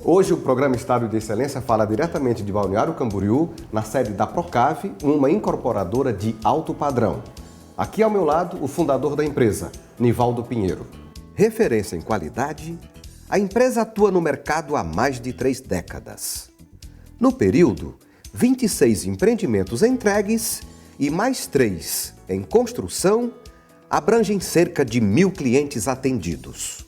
Hoje o programa Estado de Excelência fala diretamente de Balneário Camboriú, na sede da Procave, uma incorporadora de alto padrão. Aqui ao meu lado, o fundador da empresa, Nivaldo Pinheiro. Referência em qualidade, a empresa atua no mercado há mais de 3 décadas. No período, 26 empreendimentos entregues e mais 3 em construção abrangem cerca de 1.000 clientes atendidos.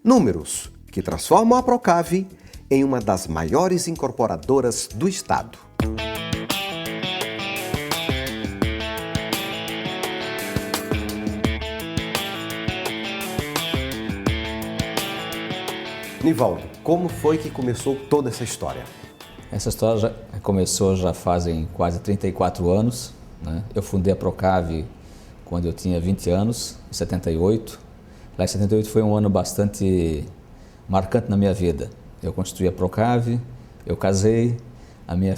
Números que transformam a Procave em uma das maiores incorporadoras do estado. Nivaldo, como foi que começou toda essa história? Essa história começou já fazem quase 34 anos, né? Eu fundei a Procave quando eu tinha 20 anos, em 78. Lá em 78 foi um ano bastante marcante na minha vida. Eu constituí a Procave, eu casei, a minha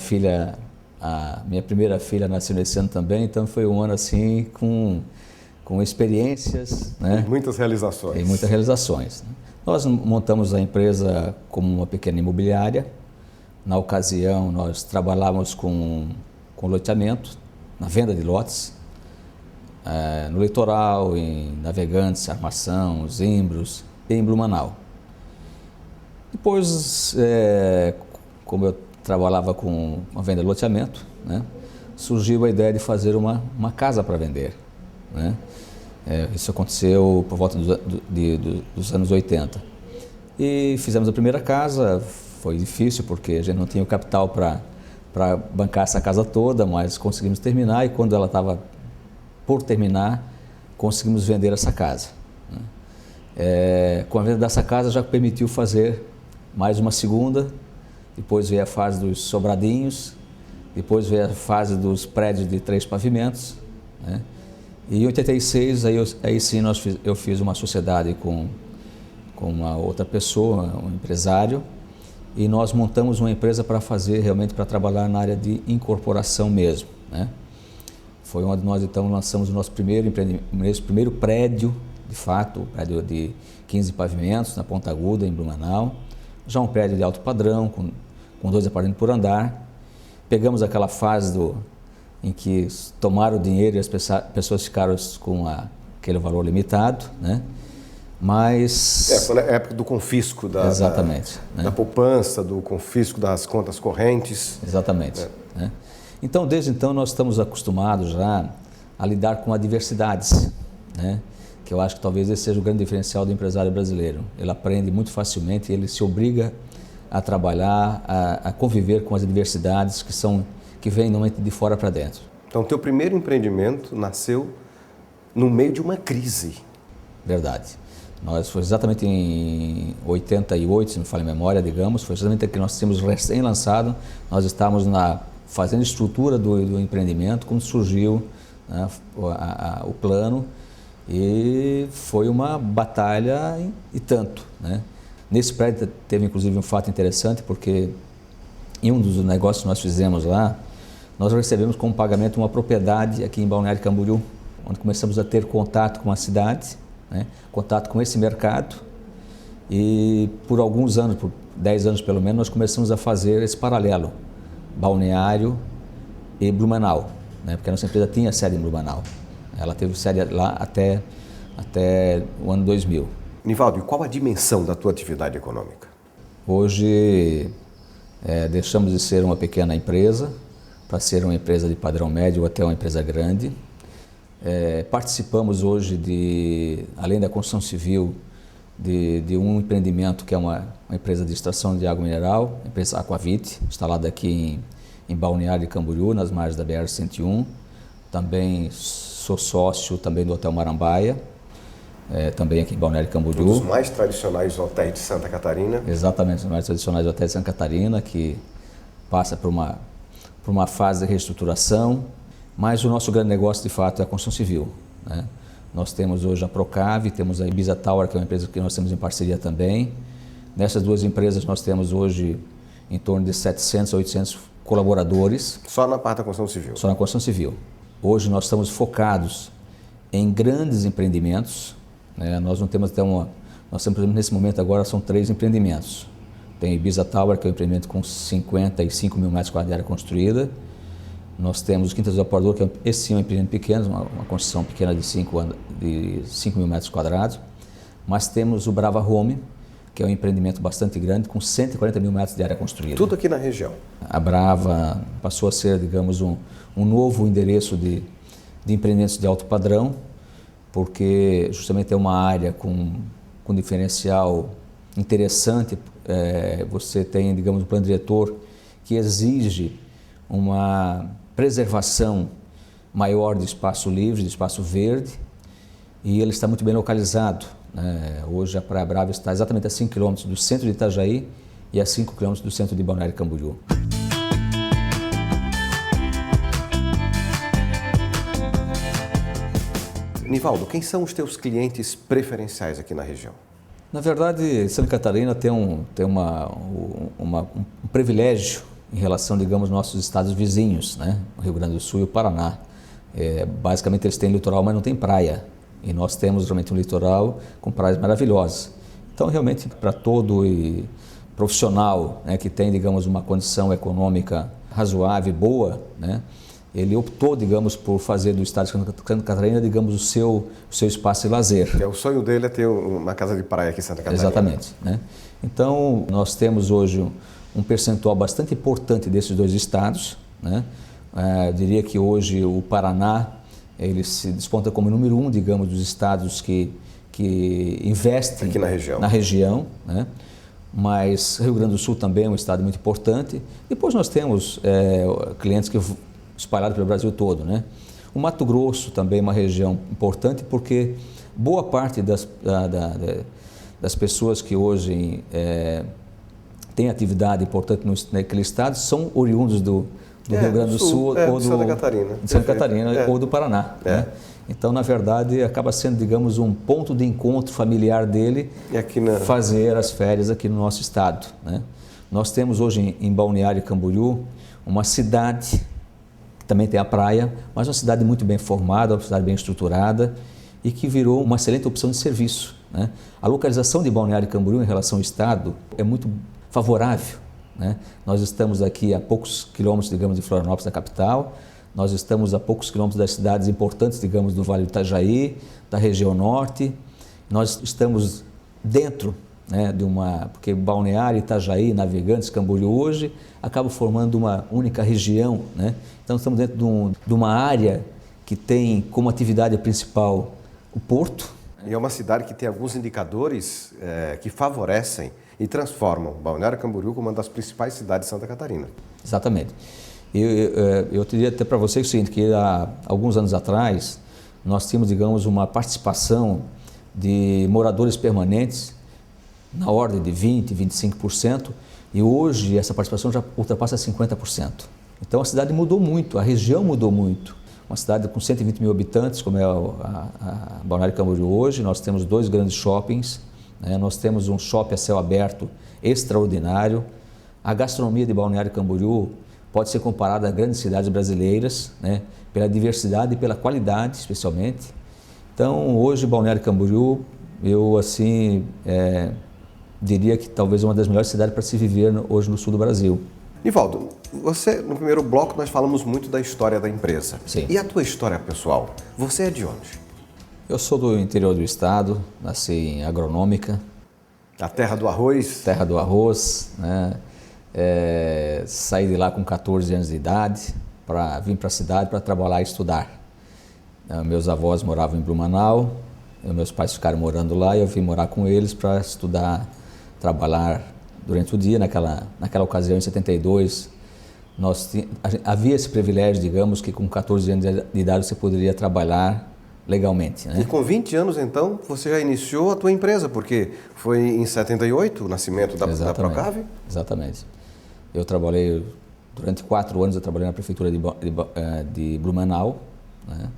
primeira filha nasceu nesse ano também, então foi um ano assim com experiências, né? E muitas realizações. E muitas realizações, né? Nós montamos a empresa como uma pequena imobiliária. Na ocasião, nós trabalhávamos com loteamento, na venda de lotes, no litoral, em Navegantes, Armação, Zimbros e em Blumenau. Depois, como eu trabalhava com a venda de loteamento, né, surgiu a ideia de fazer uma casa para vender, né? Isso aconteceu por volta dos anos 80. E fizemos a primeira casa. Foi difícil porque a gente não tinha o capital para bancar essa casa toda, mas conseguimos terminar, e quando ela estava por terminar, conseguimos vender essa casa. Com a venda dessa casa já permitiu fazer mais uma segunda, depois veio a fase dos sobradinhos, depois veio a fase dos prédios de 3 pavimentos, né? E em 86, aí sim eu fiz uma sociedade com uma outra pessoa, um empresário, e nós montamos uma empresa para para trabalhar na área de incorporação mesmo, né? Foi onde nós então lançamos o nosso primeiro prédio, de fato, um prédio de 15 pavimentos, na Ponta Aguda, em Blumenau. Já um prédio de alto padrão, com 2 apartamentos por andar. Pegamos aquela fase em que tomaram o dinheiro e as pessoas ficaram com aquele valor limitado, né? Mas... Foi na época do confisco exatamente, da poupança, do confisco das contas correntes. Exatamente. Né? Então, desde então, nós estamos acostumados já a lidar com adversidades, né? Que eu acho que talvez esse seja o grande diferencial do empresário brasileiro. Ele aprende muito facilmente, ele se obriga a trabalhar, a conviver com as adversidades que vêm normalmente de fora para dentro. Então, o teu primeiro empreendimento nasceu no meio de uma crise. Verdade. Foi exatamente em 88, se não me falha a memória, digamos, foi exatamente que nós tínhamos recém-lançado, nós estávamos fazendo estrutura do empreendimento, quando surgiu, né, o plano, e foi uma batalha e tanto, né? Nesse prédio teve inclusive um fato interessante, porque em um dos negócios que nós fizemos lá, nós recebemos como pagamento uma propriedade aqui em Balneário Camboriú, onde começamos a ter contato com a cidade, né, contato com esse mercado, e por alguns anos, por 10 anos pelo menos, nós começamos a fazer esse paralelo, Balneário e Blumenau, né, porque a nossa empresa tinha sede em Blumenau. Ela teve sede lá até o ano 2000. Nivaldo, e qual a dimensão da tua atividade econômica? Hoje deixamos de ser uma pequena empresa para ser uma empresa de padrão médio ou até uma empresa grande. Participamos hoje, além da construção civil, de um empreendimento que é uma empresa de extração de água mineral, a empresa Aquavit, instalada aqui em Balneário de Camboriú, nas margens da BR-101. Também sou sócio também do Hotel Marambaia, também aqui em Balneário de Camboriú. Um dos mais tradicionais hotéis de Santa Catarina. Exatamente, os mais tradicionais hotéis de Santa Catarina, que passa por uma fase de reestruturação, mas o nosso grande negócio, de fato, é a construção civil, né? Nós temos hoje a Procave, temos a Ibiza Tower, que é uma empresa que nós temos em parceria também. Nessas 2 empresas nós temos hoje em torno de 700 a 800 colaboradores. Só na parte da construção civil? Só na construção civil. Hoje nós estamos focados em grandes empreendimentos, né? Nós não temos até nós temos nesse momento agora são 3 empreendimentos. Tem Ibiza Tower, que é um empreendimento com 55 mil metros quadrados de área construída. Nós temos o Quintas do Aporador, que esse sim é um empreendimento pequeno, uma construção pequena de 5 mil metros quadrados. Mas temos o Brava Home, que é um empreendimento bastante grande, com 140 mil metros de área construída. Tudo aqui na região. A Brava passou a ser, digamos, um novo endereço de empreendimentos de alto padrão, porque justamente é uma área com diferencial interessante. Você tem, digamos, um plano diretor que exige uma preservação maior de espaço livre, de espaço verde, e ele está muito bem localizado. Hoje a Praia Brava está exatamente a 5 km do centro de Itajaí e a 5 km do centro de Balneário Camboriú. Nivaldo, quem são os teus clientes preferenciais aqui na região? Na verdade, Santa Catarina tem um privilégio em relação, digamos, aos nossos estados vizinhos, né? O Rio Grande do Sul e o Paraná. Basicamente eles têm litoral, mas não têm praia. E nós temos realmente um litoral com praias maravilhosas. Então, realmente, para todo profissional, né, que tem, digamos, uma condição econômica razoável, boa, né, ele optou, digamos, por fazer do estado de Santa Catarina, digamos, o seu espaço de lazer. O sonho dele é ter uma casa de praia aqui em Santa Catarina. Exatamente, né? Então, nós temos hoje um percentual bastante importante desses dois estados, né? Eu diria que hoje o Paraná, ele se desponta como número 1, digamos, dos estados que investem aqui na região, né? Mas Rio Grande do Sul também é um estado muito importante. Depois nós temos clientes que espalhados pelo Brasil todo, né? O Mato Grosso também é uma região importante, porque boa parte das pessoas que hoje têm atividade importante naquele estado são oriundos do Rio Grande do Sul ou de Santa Catarina, de Santa Catarina ou do Paraná. Né? Então, na verdade, acaba sendo, digamos, um ponto de encontro familiar dele fazer as férias aqui no nosso estado. Né? Nós temos hoje em Balneário Camboriú uma cidade que também tem a praia, mas uma cidade muito bem formada, uma cidade bem estruturada e que virou uma excelente opção de serviço. Né? A localização de Balneário Camboriú em relação ao estado é muito favorável. Né? Nós estamos aqui a poucos quilômetros, digamos, de Florianópolis, da capital. Nós estamos a poucos quilômetros das cidades importantes, digamos, do Vale do Itajaí, da região norte. Nós estamos dentro, né, porque Balneário, Itajaí, Navegantes, Camboriú hoje acabam formando uma única região. Né? Então estamos dentro de uma área que tem como atividade principal o porto. E é uma cidade que tem alguns indicadores que favorecem e transformam Balneário Camboriú como uma das principais cidades de Santa Catarina. Exatamente. Eu diria até para vocês o seguinte, que há alguns anos atrás nós tínhamos, digamos, uma participação de moradores permanentes na ordem de 20%, 25%, e hoje essa participação já ultrapassa 50%. Então a cidade mudou muito, a região mudou muito. Uma cidade com 120 mil habitantes, como é a Balneário Camboriú hoje, nós temos 2 grandes shoppings, né? Nós temos um shopping a céu aberto extraordinário. A gastronomia de Balneário Camboriú pode ser comparada a grandes cidades brasileiras, né? Pela diversidade e pela qualidade, especialmente. Então, hoje, Balneário Camboriú, eu assim diria que talvez é uma das melhores cidades para se viver hoje no sul do Brasil. Nivaldo, no primeiro bloco nós falamos muito da história da empresa. Sim. E a tua história pessoal? Você é de onde? Eu sou do interior do estado, nasci em Agronômica. A terra do arroz? Terra do arroz, né? Saí de lá com 14 anos de idade, vim para a cidade para trabalhar e estudar. Meus avós moravam em Blumenau, meus pais ficaram morando lá e eu vim morar com eles para estudar, trabalhar durante o dia. Naquela ocasião, em 72, havia esse privilégio, digamos, que com 14 anos de idade você poderia trabalhar legalmente. Né? E com 20 anos, então, você já iniciou a tua empresa, porque foi em 78 o nascimento da Procave? Exatamente. Eu trabalhei, durante 4 anos, eu trabalhei na prefeitura de Blumenau. Né?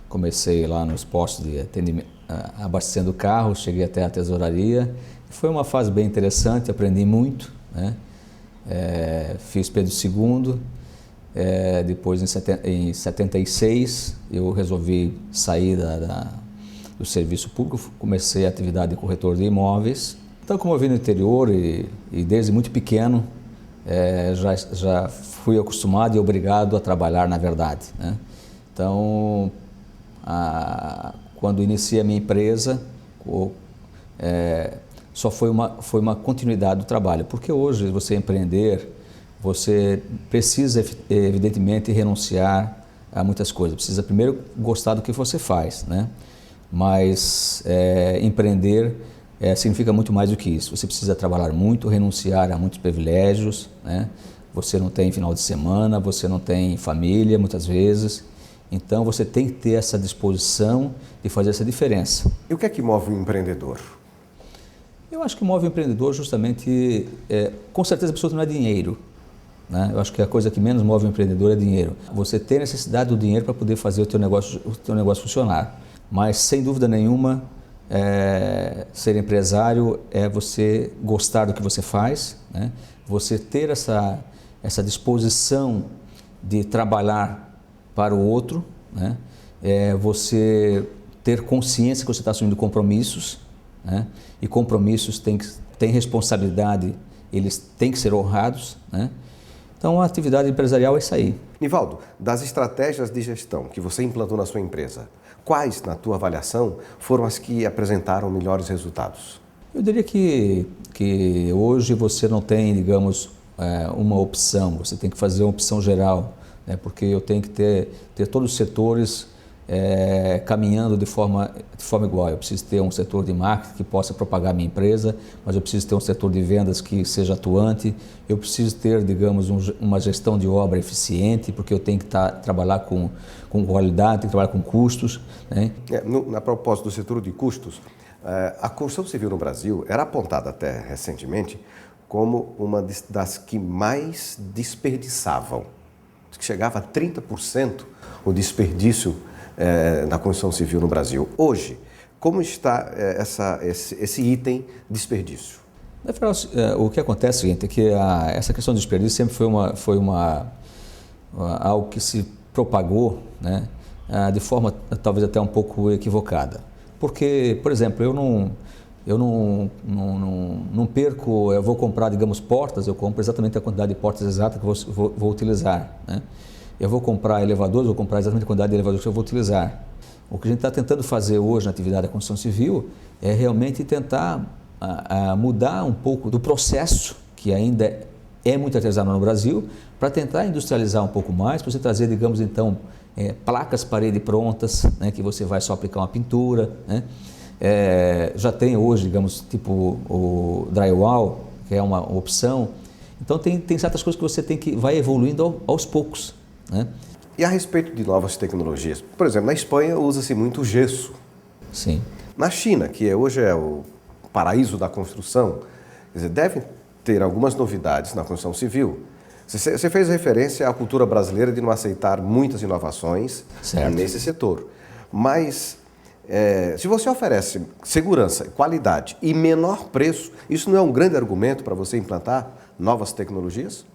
Comecei lá nos postos de atendimento, abastecendo carros, cheguei até a tesouraria. Foi uma fase bem interessante, aprendi muito. Né? Fiz Pedro II. Depois, em 76, eu resolvi sair do serviço público, comecei a atividade de corretor de imóveis. Então, como eu vim do interior e desde muito pequeno, já fui acostumado e obrigado a trabalhar, na verdade, né? Então, quando iniciei a minha empresa, só foi uma continuidade do trabalho, porque hoje você empreender, você precisa evidentemente renunciar a muitas coisas, precisa primeiro gostar do que você faz, né? Mas empreender significa muito mais do que isso. Você precisa trabalhar muito, renunciar a muitos privilégios, né? Você não tem final de semana, você não tem família muitas vezes, então você tem que ter essa disposição de fazer essa diferença. E o que é que move um empreendedor? Eu acho que move o empreendedor justamente, com certeza absoluta, não é dinheiro, né? Eu acho que a coisa que menos move o empreendedor é dinheiro. Você tem necessidade do dinheiro para poder fazer o teu negócio funcionar, mas sem dúvida nenhuma, ser empresário é você gostar do que você faz, né? Você ter essa disposição de trabalhar para o outro, né? Você ter consciência que você está assumindo compromissos, né? E compromissos têm responsabilidade, eles têm que ser honrados, né? Então a atividade empresarial é isso aí. Nivaldo, das estratégias de gestão que você implantou na sua empresa, quais, na tua avaliação, foram as que apresentaram melhores resultados? Eu diria que hoje você não tem, digamos, uma opção, você tem que fazer uma opção geral, né? Porque eu tenho que ter todos os setores caminhando de forma igual. Eu preciso ter um setor de marketing que possa propagar a minha empresa, mas eu preciso ter um setor de vendas que seja atuante, eu preciso ter, digamos, uma gestão de obra eficiente, porque eu tenho que trabalhar com qualidade, tenho que trabalhar com custos, né? Na propósito do setor de custos, a construção civil no Brasil era apontada até recentemente como uma das que mais desperdiçavam, que chegava a 30% o desperdício na construção civil no Brasil. Hoje, como está esse item desperdício? O que acontece, seguinte, é que essa questão do desperdício sempre foi algo que se propagou, né, de forma talvez até um pouco equivocada. Porque, por exemplo, eu não perco, eu vou comprar, digamos, portas, eu compro exatamente a quantidade de portas exata que eu vou utilizar, né? Eu vou comprar elevadores, vou comprar exatamente a quantidade de elevadores que eu vou utilizar. O que a gente está tentando fazer hoje na atividade da construção civil é realmente tentar mudar um pouco do processo, que ainda é muito artesanal no Brasil, para tentar industrializar um pouco mais, para você trazer, digamos, então, placas parede prontas, né, que você vai só aplicar uma pintura, né? Já tem hoje, digamos, tipo o drywall, que é uma opção. Então tem certas coisas que você vai evoluindo aos poucos, né? E a respeito de novas tecnologias, por exemplo, na Espanha usa-se muito gesso. Sim. Na China, que hoje é o paraíso da construção, quer dizer, devem ter algumas novidades na construção civil. Você fez referência à cultura brasileira de não aceitar muitas inovações nesse setor. Mas se você oferece segurança, qualidade e menor preço, isso não é um grande argumento para você implantar novas tecnologias?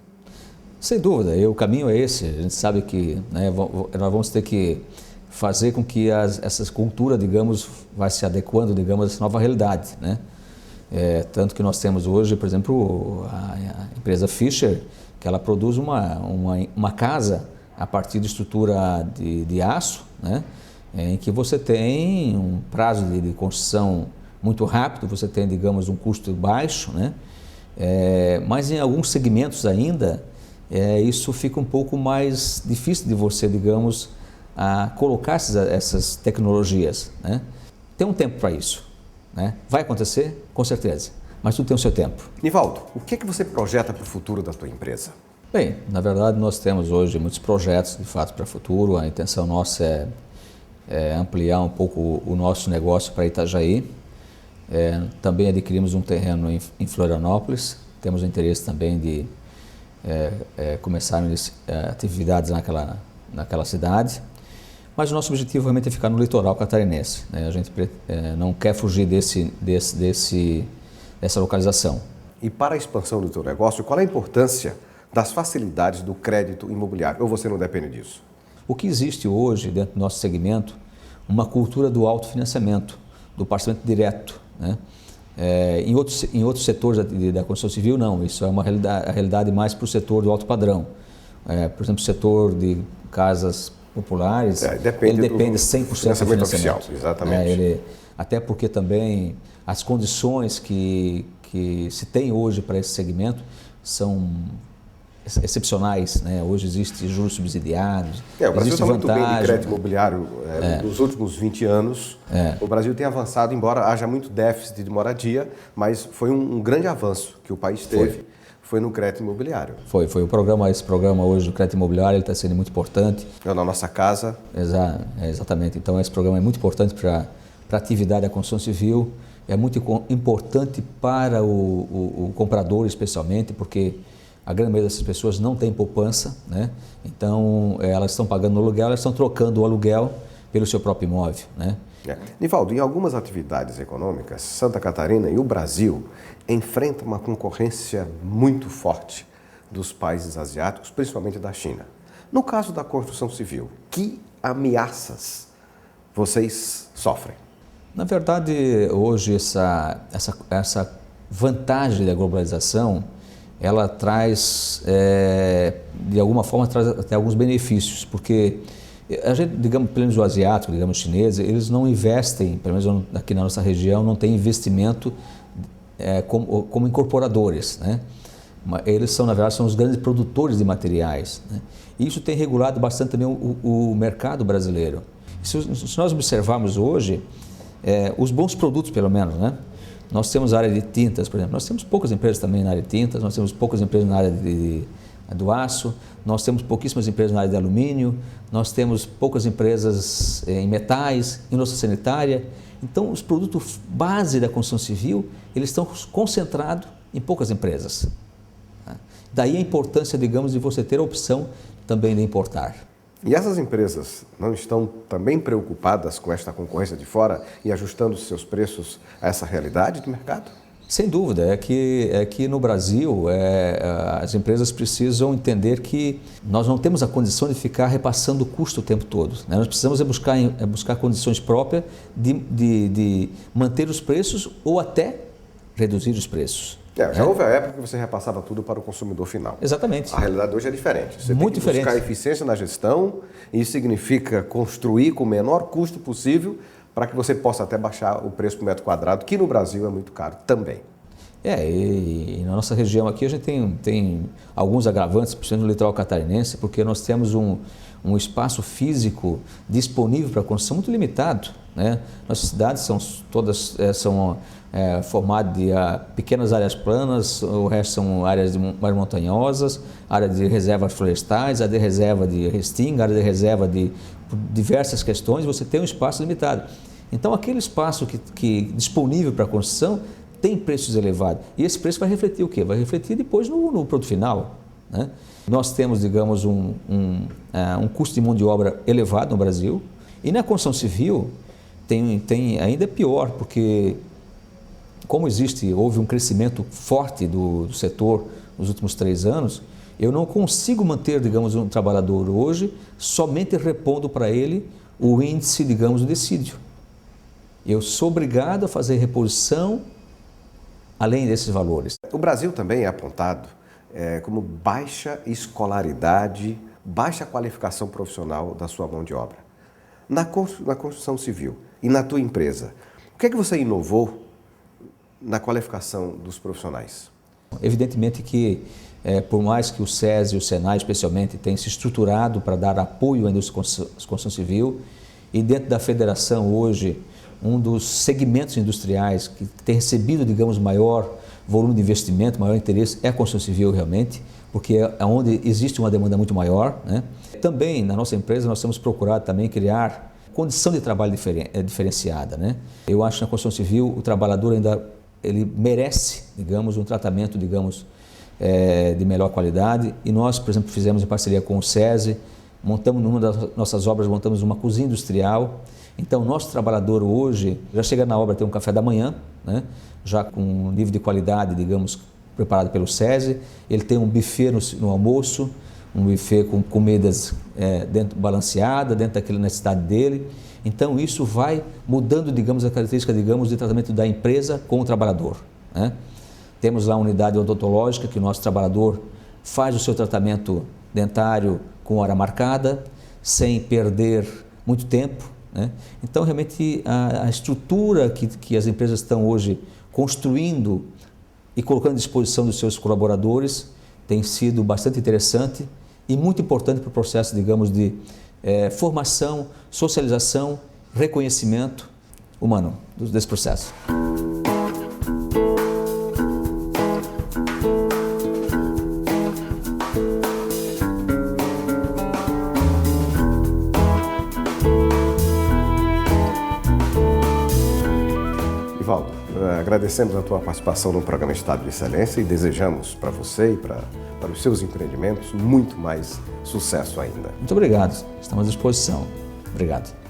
Sem dúvida, o caminho é esse. A gente sabe que, né, nós vamos ter que fazer com que essas culturas, digamos, vai se adequando, digamos, a essa nova realidade, né? Tanto que nós temos hoje, por exemplo, a empresa Fischer, que ela produz uma casa a partir de estrutura de aço, né? Em que você tem um prazo de construção muito rápido, você tem, digamos, um custo baixo, né? Mas em alguns segmentos ainda, isso fica um pouco mais difícil de você, digamos, colocar essas tecnologias, né? Tem um tempo para isso, né? Vai acontecer? Com certeza, mas tudo tem o seu tempo. Nivaldo, o que você projeta para o futuro da tua empresa? Bem, na verdade nós temos hoje muitos projetos de fato para o futuro. A intenção nossa é ampliar um pouco o nosso negócio para Itajaí. Também adquirimos um terreno em Florianópolis, temos o interesse também de começarmos atividades naquela cidade, mas o nosso objetivo realmente é ficar no litoral catarinense, né? A gente não quer fugir dessa localização. E para a expansão do teu negócio, qual é a importância das facilidades do crédito imobiliário? Ou você não depende disso? O que existe hoje dentro do nosso segmento, uma cultura do autofinanciamento, do parcelamento direto, né? Em outros setores da construção civil, não. Isso é uma realidade, a realidade mais para o setor do alto padrão. Por exemplo, o setor de casas populares, ele depende 100% do financiamento oficial, exatamente. Até porque também as condições que se tem hoje para esse segmento são excepcionais, né? Hoje existe juros subsidiados, o Brasil está muito bem de crédito né? imobiliário. Nos últimos 20 anos, o Brasil tem avançado, embora haja muito déficit de moradia, mas foi um grande avanço que o país teve, foi no crédito imobiliário. Foi esse programa hoje do crédito imobiliário, ele está sendo muito importante. Na nossa casa. Exatamente, então esse programa é muito importante para a atividade da construção civil, é muito importante para o comprador especialmente, porque a grande maioria dessas pessoas não tem poupança, né? Então elas estão pagando no aluguel, elas estão trocando o aluguel pelo seu próprio imóvel, né? Nivaldo, em algumas atividades econômicas, Santa Catarina e o Brasil enfrentam uma concorrência muito forte dos países asiáticos, principalmente da China. No caso da construção civil, que ameaças vocês sofrem? Na verdade, hoje essa vantagem da globalização, ela traz, de alguma forma, traz até alguns benefícios, porque a gente, digamos, pelo menos o asiático, digamos, os chineses, eles não investem, pelo menos aqui na nossa região, não tem investimento como incorporadores, né? Eles são, na verdade, são os grandes produtores de materiais, né? E isso tem regulado bastante também o mercado brasileiro. Se nós observarmos hoje, os bons produtos, pelo menos, né? Nós temos a área de tintas, por exemplo, nós temos poucas empresas também na área de tintas, nós temos poucas empresas na área do aço, nós temos pouquíssimas empresas na área de alumínio, nós temos poucas empresas em metais, indústria sanitária. Então, os produtos base da construção civil, eles estão concentrados em poucas empresas. Daí a importância, digamos, de você ter a opção também de importar. E essas empresas não estão também preocupadas com esta concorrência de fora e ajustando os seus preços a essa realidade do mercado? Sem dúvida, é que no Brasil as empresas precisam entender que nós não temos a condição de ficar repassando o custo o tempo todo, né? Nós precisamos buscar condições próprias de manter os preços ou até reduzir os preços. Já houve a época que você repassava tudo para o consumidor final. Exatamente. A realidade hoje é diferente. Você muito tem que diferente. buscar eficiência na gestão, e isso significa construir com o menor custo possível para que você possa até baixar o preço por metro quadrado, que no Brasil é muito caro também. E na nossa região aqui a gente tem alguns agravantes, principalmente no litoral catarinense, porque nós temos um espaço físico disponível para construção muito limitado, né? Nossas cidades são todas formadas de pequenas áreas planas, o resto são áreas mais montanhosas, área de reservas florestais, área de reserva de restinga, área de reserva de diversas questões, você tem um espaço limitado. Então aquele espaço que disponível para a construção tem preços elevados. E esse preço vai refletir o quê? Vai refletir depois no produto final, né? Nós temos, digamos, um custo de mão de obra elevado no Brasil. E na construção civil tem ainda pior, porque como houve um crescimento forte do setor nos últimos 3 anos, eu não consigo manter, digamos, um trabalhador hoje somente repondo para ele o índice, digamos, do dissídio. Eu sou obrigado a fazer reposição além desses valores. O Brasil também é apontado como baixa escolaridade, baixa qualificação profissional da sua mão de obra. Na construção civil e na tua empresa, o que é que você inovou na qualificação dos profissionais? Evidentemente que, por mais que o SESI e o SENAI, especialmente, tenham se estruturado para dar apoio à indústria de construção civil, e dentro da federação hoje, um dos segmentos industriais que tem recebido, digamos, maior volume de investimento, maior interesse é a construção civil realmente, porque é onde existe uma demanda muito maior, né? Também na nossa empresa nós temos procurado também criar condição de trabalho diferenciada, né? Eu acho que na construção civil o trabalhador ele merece, digamos, um tratamento, digamos, de melhor qualidade, e nós, por exemplo, fizemos em parceria com o SESI, montamos numa das nossas obras, montamos uma cozinha industrial. Então, o nosso trabalhador hoje já chega na obra, tem um café da manhã, né? Já com um nível de qualidade, digamos, preparado pelo SESI, ele tem um buffet no almoço, um buffet com comidas balanceadas, dentro daquela necessidade dele. Então isso vai mudando, digamos, a característica, digamos, de tratamento da empresa com o trabalhador, né? Temos lá a unidade odontológica, que o nosso trabalhador faz o seu tratamento dentário com hora marcada, sem perder muito tempo, né? Então, realmente, a estrutura que as empresas estão hoje construindo e colocando à disposição dos seus colaboradores tem sido bastante interessante e muito importante para o processo, digamos, de formação, socialização, reconhecimento humano desse processo. Nivaldo, agradecemos a tua participação no programa Estado de Excelência e desejamos para você e para os seus empreendimentos muito mais sucesso ainda. Muito obrigado, estamos à disposição. Obrigado.